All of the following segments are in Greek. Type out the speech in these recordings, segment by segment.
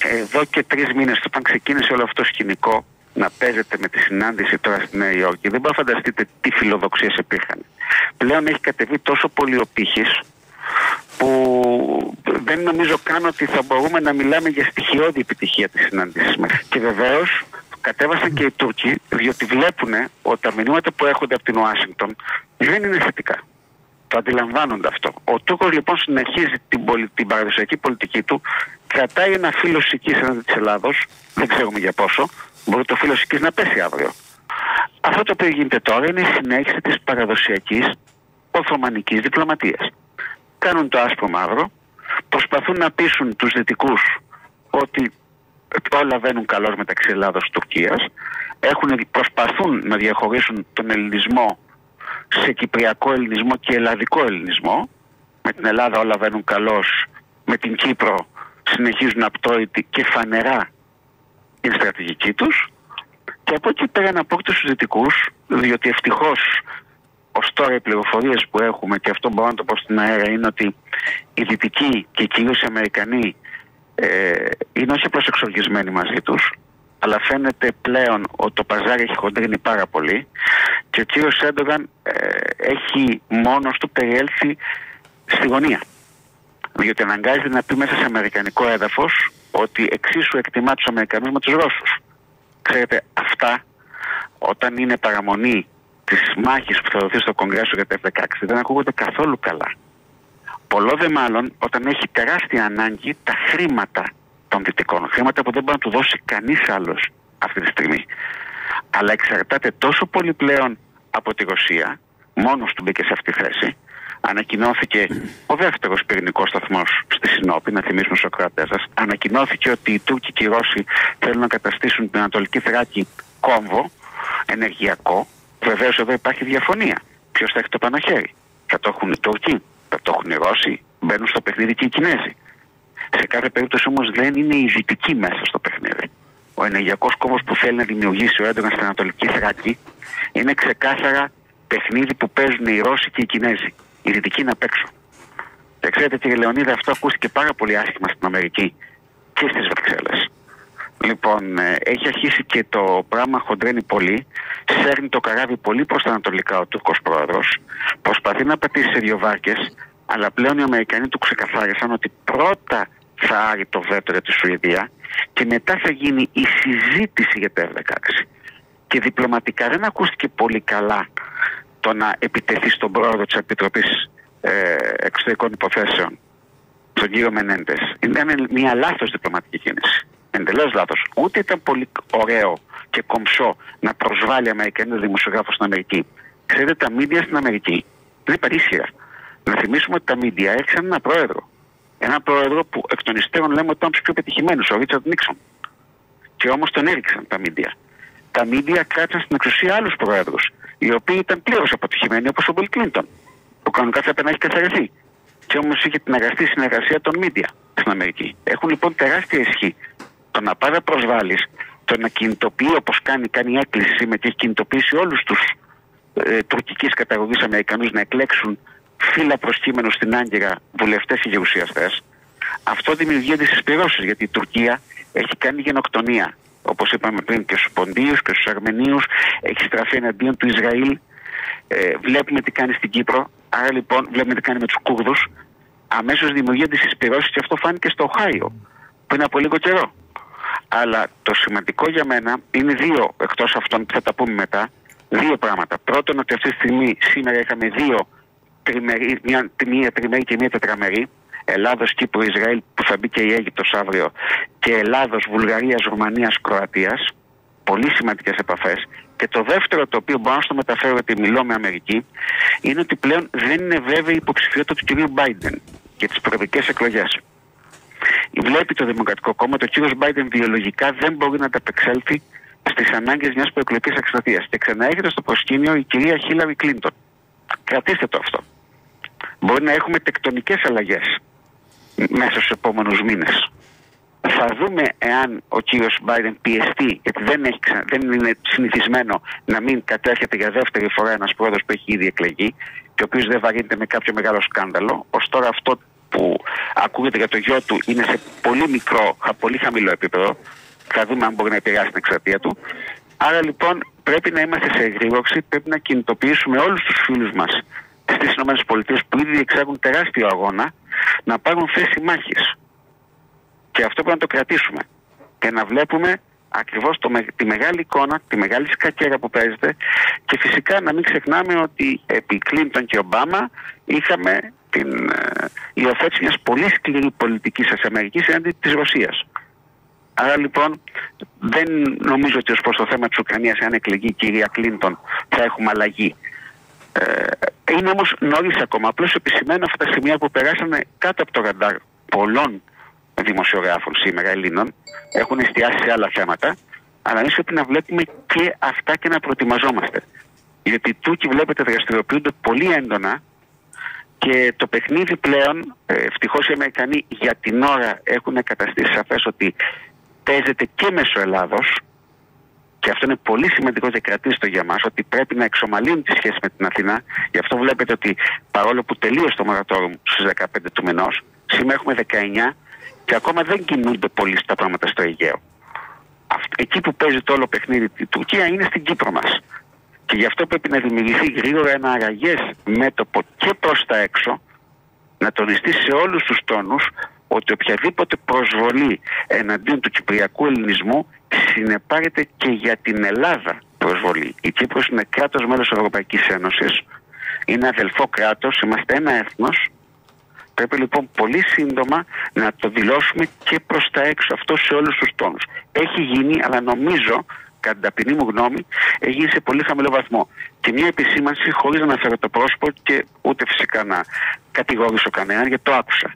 εδώ και 3 μήνες, όταν ξεκίνησε όλο αυτό το σκηνικό να παίζεται με τη συνάντηση τώρα στη Νέα Υόρκη, δεν μπορείτε να φανταστείτε τι φιλοδοξίες υπήρχαν. Πλέον έχει κατεβεί τόσο πολύ ο πύχης που δεν νομίζω καν ότι θα μπορούμε να μιλάμε για στοιχειώδη επιτυχία της συνάντησης μας. Και βεβαίως κατέβασαν και οι Τούρκοι, διότι βλέπουν ότι τα μηνύματα που έρχονται από την Ουάσιγκτον δεν είναι θετικά. Το αντιλαμβάνονται αυτό. Ο Τούρκος λοιπόν συνεχίζει την παραδοσιακή πολιτική του, κρατάει ένα φύλλο σικής έναντι της Ελλάδος, δεν ξέρουμε για πόσο, μπορεί το φύλλο σικής να πέσει αύριο. Αυτό το οποίο γίνεται τώρα είναι η συνέχιση της παραδοσιακής οθωμανικής διπλωματίας. Κάνουν το άσπρο μαύρο, προσπαθούν να πείσουν τους δυτικούς ότι όλα βαίνουν καλώς μεταξύ Ελλάδος και Τουρκίας, προσπαθούν να διαχωρίσουν τον ελληνισμό σε κυπριακό ελληνισμό και ελλαδικό ελληνισμό. Με την Ελλάδα όλα βαίνουν καλώς, με την Κύπρο συνεχίζουν απτόητοι και φανερά την στρατηγική τους, και από εκεί πέρα να πω στους δυτικούς, διότι ευτυχώς ως τώρα οι πληροφορίες που έχουμε, και αυτό μπορώ να το πω στην αέρα, είναι ότι οι δυτικοί και κυρίως οι Αμερικανοί είναι όχι απλώς εξοργισμένοι μαζί τους, αλλά φαίνεται πλέον ότι το παζάρι έχει χοντρίνει πάρα πολύ και ο κύριος Έρντογαν έχει μόνος του περιέλθει στη γωνία. Διότι αναγκάζεται να πει μέσα σε αμερικανικό έδαφος ότι εξίσου εκτιμά τους Αμερικανούς με τους Ρώσους. Ξέρετε, αυτά όταν είναι παραμονή της μάχης που θα δοθεί στο Κογκρέσο για τα F-16 δεν ακούγονται καθόλου καλά. Πολλό δε μάλλον όταν έχει τεράστια ανάγκη τα χρήματα των δυτικών. Χρήματα που δεν μπορεί να του δώσει κανείς άλλος αυτή τη στιγμή. Αλλά εξαρτάται τόσο πολύ πλέον από τη Ρωσία, μόνος του μπήκε σε αυτή τη θέση. Ανακοινώθηκε ο δεύτερος πυρηνικός σταθμός στη Συνόπη, να θυμίσουμε στους ακροατές σας. Ανακοινώθηκε ότι οι Τούρκοι και οι Ρώσοι θέλουν να καταστήσουν την Ανατολική Θράκη κόμβο ενεργειακό. Βεβαίως εδώ υπάρχει διαφωνία. Ποιος θα έχει το πάνω χέρι? Θα το έχουν οι Τούρκοι, θα το έχουν οι Ρώσοι, μπαίνουν στο παιχνίδι και οι Κινέζοι. Σε κάθε περίπτωση όμως δεν είναι οι δυτικοί μέσα στο παιχνίδι. Ο ενεργειακός κόμβος που θέλει να δημιουργήσει ο Έρντογαν στην Ανατολική Θράκη είναι ξεκάθαρα παιχνίδι που παίζουν οι Ρώσοι και οι Κινέζοι. Οι δυτικοί είναι απ' έξω. Και ξέρετε, κύριε Λεωνίδα, αυτό ακούστηκε πάρα πολύ άσχημα στην Αμερική και στις Βρυξέλλες. Λοιπόν, έχει αρχίσει και το πράγμα χοντρένει πολύ. Σέρνει το καράβι πολύ προς τα ανατολικά ο Τούρκος πρόεδρος. Προσπαθεί να πατήσει σε 2 βάρκες, αλλά πλέον οι Αμερικανοί του ξεκαθάρισαν ότι πρώτα θα άρει το βέτο για τη Σουηδία και μετά θα γίνει η συζήτηση για τα F-16. Και διπλωματικά δεν ακούστηκε πολύ καλά το να επιτεθεί στον πρόεδρο της Επιτροπής Εξωτερικών Υποθέσεων, τον κύριο Μενέντες. Ήταν μια λάθος διπλωματική κίνηση. Εντελώς λάθος. Ούτε ήταν πολύ ωραίο και κομψό να προσβάλλει Αμερικανοί δημοσιογράφους στην Αμερική. Ξέρετε, τα μίντια στην Αμερική δεν υπάρχει ίσχυρα. Να θυμίσουμε ότι τα μίντια έριξαν ένα πρόεδρο. Ένα πρόεδρο που εκ των υστέρων λέμε ότι ήταν τους πιο πετυχημένους, ο Ρίτσαρντ Νίξον. Και όμως τον έριξαν τα μίντια. Τα μίντια κράτησαν στην εξουσία άλλους προέδρους, οι οποίοι ήταν πλήρως αποτυχημένοι, όπως ο Μπιλ Κλίντον, που κανονικά θα έπρεπε να έχει καθαρεθεί. Και όμως είχε την αγαστή συνεργασία των μίντια στην Αμερική. Έχουν λοιπόν τεράστια ισχύ. Το να πάει να προσβάλλεις, το να κινητοποιεί όπως κάνει έκκληση συμμετέχει, έχει κινητοποιήσει όλους τους τουρκικής καταγωγής Αμερικανούς να εκλέξουν φύλλα προσκύμενους στην Άγκυρα βουλευτές και γερουσιαστές. Αυτό δημιουργεί αντισυσπυρώσεις, γιατί η Τουρκία έχει κάνει γενοκτονία. Όπως είπαμε πριν και στους Ποντίους και στους Αρμενίους, έχει στραφεί εναντίον του Ισραήλ. Βλέπουμε τι κάνει στην Κύπρο, άρα λοιπόν βλέπουμε τι κάνει με τους Κούρδους. Αμέσως δημιουργεί αντισυσπυρώσεις και αυτό φάνηκε στο Οχάιο πριν από λίγο καιρό. Αλλά το σημαντικό για μένα είναι 2, εκτός αυτών που θα τα πούμε μετά, 2 πράγματα. Πρώτον, ότι αυτή τη στιγμή σήμερα είχαμε 2 τριμερή, μία τριμερή και μία τετραμερή. Ελλάδος, Κύπρο, Ισραήλ, που θα μπει και η Αίγυπτος αύριο, και Ελλάδος, Βουλγαρίας, Ρουμανίας, Κροατίας. Πολύ σημαντικές επαφές. Και το δεύτερο, το οποίο μπορώ να το μεταφέρω γιατί μιλώ με Αμερική, είναι ότι πλέον δεν είναι βέβαιη η υποψηφιότητα του κυρίου Μπάιντεν για τις προεδρικές εκλογές. Βλέπει το Δημοκρατικό Κόμμα ότι ο κύριος Μπάιντεν βιολογικά δεν μπορεί να ανταπεξέλθει στις ανάγκες μιας προεκλογικής εκστρατείας. Και ξαναέρχεται στο προσκήνιο η κυρία Χίλαρι Κλίντον. Κρατήστε το αυτό. Μπορεί να έχουμε τεκτονικές αλλαγές μέσα στους επόμενους μήνες. Θα δούμε εάν ο κύριος Μπάιντεν πιεστεί, γιατί δεν είναι συνηθισμένο να μην κατέρχεται για δεύτερη φορά ένας πρόεδρος που έχει ήδη εκλεγεί και ο οποίος δεν βαρύνεται με κάποιο μεγάλο σκάνδαλο. Ως τώρα αυτό που ακούγεται για το γιο του είναι σε πολύ μικρό, πολύ χαμηλό επίπεδο. Θα δούμε αν μπορεί να επηρεάσει την εκστρατεία του. Άρα λοιπόν πρέπει να είμαστε σε εγρήγορση, πρέπει να κινητοποιήσουμε όλους τους φίλους μας στις ΗΠΑ που ήδη διεξάγουν τεράστιο αγώνα να πάρουν θέση μάχης. Και αυτό πρέπει να το κρατήσουμε και να βλέπουμε ακριβώς τη μεγάλη εικόνα, τη μεγάλη σκακέρα που παίζεται, και φυσικά να μην ξεχνάμε ότι επί Κλίντον και Ομπάμα είχαμε την υιοθέτηση μιας πολύ σκληρή πολιτικής της Αμερικής έναντι της Ρωσίας. Άρα λοιπόν δεν νομίζω ότι ως προς το θέμα της Ουκρανίας, αν εκλεγεί η κυρία Κλίντον, θα έχουμε αλλαγή. Είναι όμως νωρίς ακόμα. Απλώς επισημαίνω αυτά τα σημεία που περάσανε κάτω από το ραντάρ πολλών δημοσιογράφων σήμερα, Ελλήνων, έχουν εστιάσει σε άλλα θέματα, αλλά εμείς πρέπει να βλέπουμε και αυτά και να προετοιμαζόμαστε. Γιατί οι Τούρκοι, βλέπετε, δραστηριοποιούνται πολύ έντονα και το παιχνίδι πλέον, ευτυχώς οι Αμερικανοί για την ώρα έχουν καταστήσει σαφές ότι παίζεται και μέσω Ελλάδος, και αυτό είναι πολύ σημαντικό και κρατήστε για μας, ότι πρέπει να εξομαλύνουν τη σχέση με την Αθήνα. Γι' αυτό βλέπετε ότι παρόλο που τελείωσε το μορατόριο στις 15 του μηνός, σήμερα έχουμε 19 και ακόμα δεν κινούνται πολύ στα πράγματα στο Αιγαίο. Εκεί που παίζει το όλο παιχνίδι η Τουρκία είναι στην Κύπρο μας. Και γι' αυτό πρέπει να δημιουργηθεί γρήγορα ένα αραγές μέτωπο και προς τα έξω, να τονιστεί σε όλους τους τόνους ότι οποιαδήποτε προσβολή εναντίον του κυπριακού ελληνισμού συνεπάγεται και για την Ελλάδα προσβολή. Η Κύπρος είναι κράτος μέλος της Ευρωπαϊκής Ένωσης, είναι αδελφό κράτος, είμαστε ένα έθνος. Πρέπει λοιπόν πολύ σύντομα να το δηλώσουμε και προς τα έξω αυτό σε όλους τους τόνους. Έχει γίνει, αλλά νομίζω, κατά την ταπεινή μου γνώμη, έχει γίνει σε πολύ χαμηλό βαθμό. Και μια επισήμανση, χωρίς να αναφέρω το πρόσωπο και ούτε φυσικά να κατηγορήσω κανέναν, γιατί το άκουσα.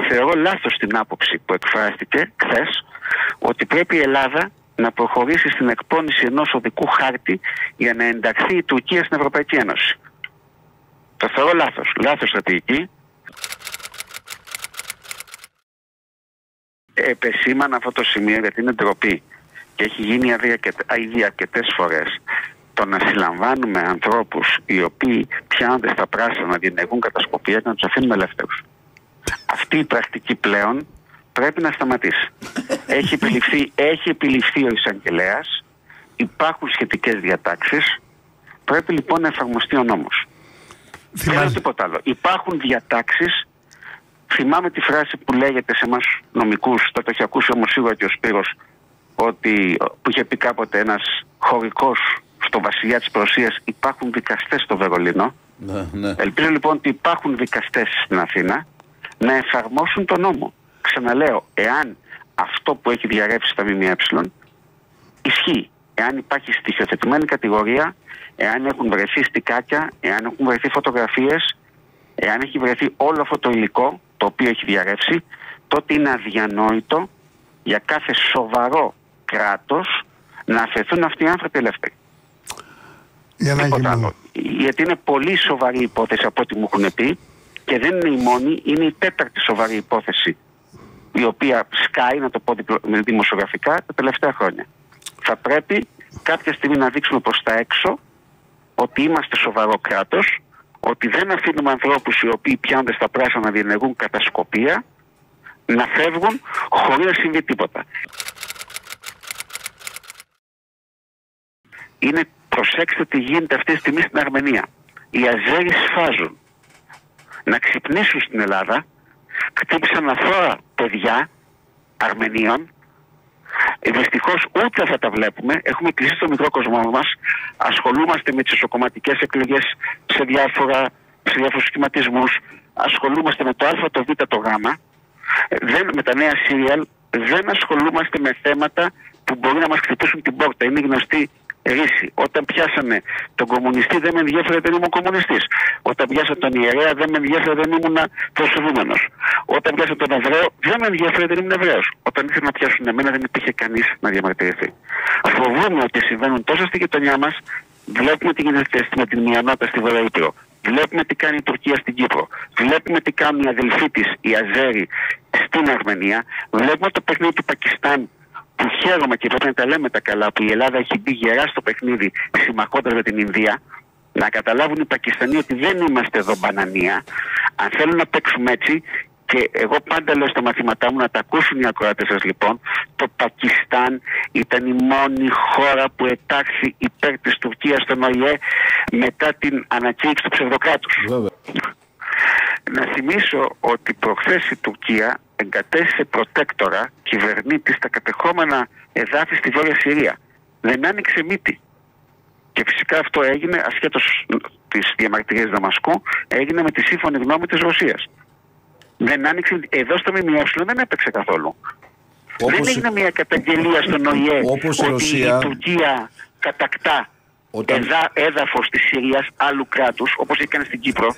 Θεωρώ λάθος την άποψη που εκφράστηκε χθες, ότι πρέπει η Ελλάδα να προχωρήσει στην εκπόνηση ενός οδικού χάρτη για να ενταχθεί η Τουρκία στην Ευρωπαϊκή Ένωση. Το θεωρώ λάθος. Λάθος στρατηγική. Επεσήμανα αυτό το σημείο γιατί είναι ντροπή και έχει γίνει ήδη αρκετές φορές το να συλλαμβάνουμε ανθρώπους οι οποίοι πιάνονται στα πράσινα να διενεργούν κατασκοπία και να τους αφήνουμε ελεύθερους. Αυτή η πρακτική πλέον πρέπει να σταματήσει. Έχει επιληφθεί ο εισαγγελέας, υπάρχουν σχετικές διατάξεις, πρέπει λοιπόν να εφαρμοστεί ο νόμος. Δεν τίποτα άλλο. Υπάρχουν διατάξεις. Θυμάμαι τη φράση που λέγεται σε εμάς νομικούς, το έχει ακούσει όμως σίγουρα και ο Σπύρος, που είχε πει κάποτε ένας χωρικός στο βασιλιά της Πρωσίας, υπάρχουν δικαστές στο Βερολίνο. Ναι. Ελπίζω λοιπόν ότι υπάρχουν δικαστές στην Αθήνα να εφαρμόσουν τον νόμο. Ξαναλέω, εάν αυτό που έχει διαρρεύσει στα ΜΜΕ ισχύει, εάν υπάρχει στοιχειοθετημένη κατηγορία, εάν έχουν βρεθεί στικάκια, εάν έχουν βρεθεί φωτογραφίες, εάν έχει βρεθεί όλο αυτό το υλικό το οποίο έχει διαρρεύσει, τότε είναι αδιανόητο για κάθε σοβαρό κράτος να αφαιθούν αυτοί οι άνθρωποι ελεύθεροι. Γιατί είναι πολύ σοβαρή υπόθεση από ό,τι μου έχουν πει, και δεν είναι η μόνη, είναι η τέταρτη σοβαρή υπόθεση η οποία σκάει, να το πω δημοσιογραφικά, τα τελευταία χρόνια. Θα πρέπει κάποια στιγμή να δείξουμε προς τα έξω ότι είμαστε σοβαρό κράτος, ότι δεν αφήνουμε ανθρώπους οι οποίοι πιάνονται στα πράσινα να διενεργούν κατασκοπία να φεύγουν χωρίς να συμβεί τίποτα. Προσέξτε τι γίνεται αυτή τη στιγμή στην Αρμενία. Οι Αζέροι σφάζουν. Να ξυπνήσουν στην Ελλάδα, χτύπησαν αθώα παιδιά Αρμενίων. Δυστυχώς ούτε αυτά τα βλέπουμε. Έχουμε κλείσει το μικρό κοσμό μας. Ασχολούμαστε με τις ισοκομματικές εκλογές σε διάφορους σχηματισμούς. Ασχολούμαστε με το Α, το Β, το Γ. Με τα νέα σύριαλ δεν ασχολούμαστε με θέματα που μπορεί να μας χτυπήσουν την πόρτα. Είναι γνωστή ρίση. Όταν πιάσανε τον κομμουνιστή δεν με ενδιαφέρε, δεν ήμουν κομμουνιστής. Όταν πιάσανε τον ιερέα δεν με ενδιαφέρε, δεν ήμουν προσφυγούμενος. Όταν πιάσανε τον Εβραίο δεν με ενδιαφέρε, δεν ήμουν Εβραίος. Όταν ήθελαν να πιάσουν εμένα δεν υπήρχε κανείς να διαμαρτυρηθεί. Φοβούμαι ότι συμβαίνουν τόσο στη γειτονιά μας. Βλέπουμε τι γίνεται με την μειονότητα στη Βορρά Ήπειρο. Βλέπουμε τι κάνει η Τουρκία στην Κύπρο. Βλέπουμε τι κάνουν οι αδελφοί της, οι Αζέροι, στην Αρμενία. Βλέπουμε το παιχνίδι του Πακιστάν, που χαίρομαι και πρέπει να τα λέμε τα καλά, που η Ελλάδα έχει μπει γερά στο παιχνίδι συμμαχώντας με την Ινδία. Να καταλάβουν οι Πακιστανοί ότι δεν είμαστε εδώ μπανανία. Αν θέλουν να παίξουμε έτσι, Και εγώ πάντα λέω στα μαθήματά μου, να τα ακούσουν οι ακροατές σας λοιπόν, το Πακιστάν ήταν η μόνη χώρα που ετάχθη υπέρ της Τουρκίας στον ΟΗΕ μετά την ανακήρυξη του ψευδοκράτους. Να θυμίσω ότι προχθές η Τουρκία εγκατέστησε προτέκτορα κυβερνήτη στα κατεχόμενα εδάφη στη Βόρεια Συρία. Δεν άνοιξε μύτη. Και φυσικά αυτό έγινε, ασχέτως της διαμαρτυρίας Δαμασκού, έγινε με τη σύμφωνη γνώμη της Ρωσίας. Δεν άνοιξε, εδώ στο ΜΜΕ δεν έπαιξε καθόλου. Δεν έγινε μια καταγγελία στον ΟΗΕ ότι η Τουρκία κατακτά έδαφος της Συρίας άλλου κράτους, όπως έκανε στην Κύπρο.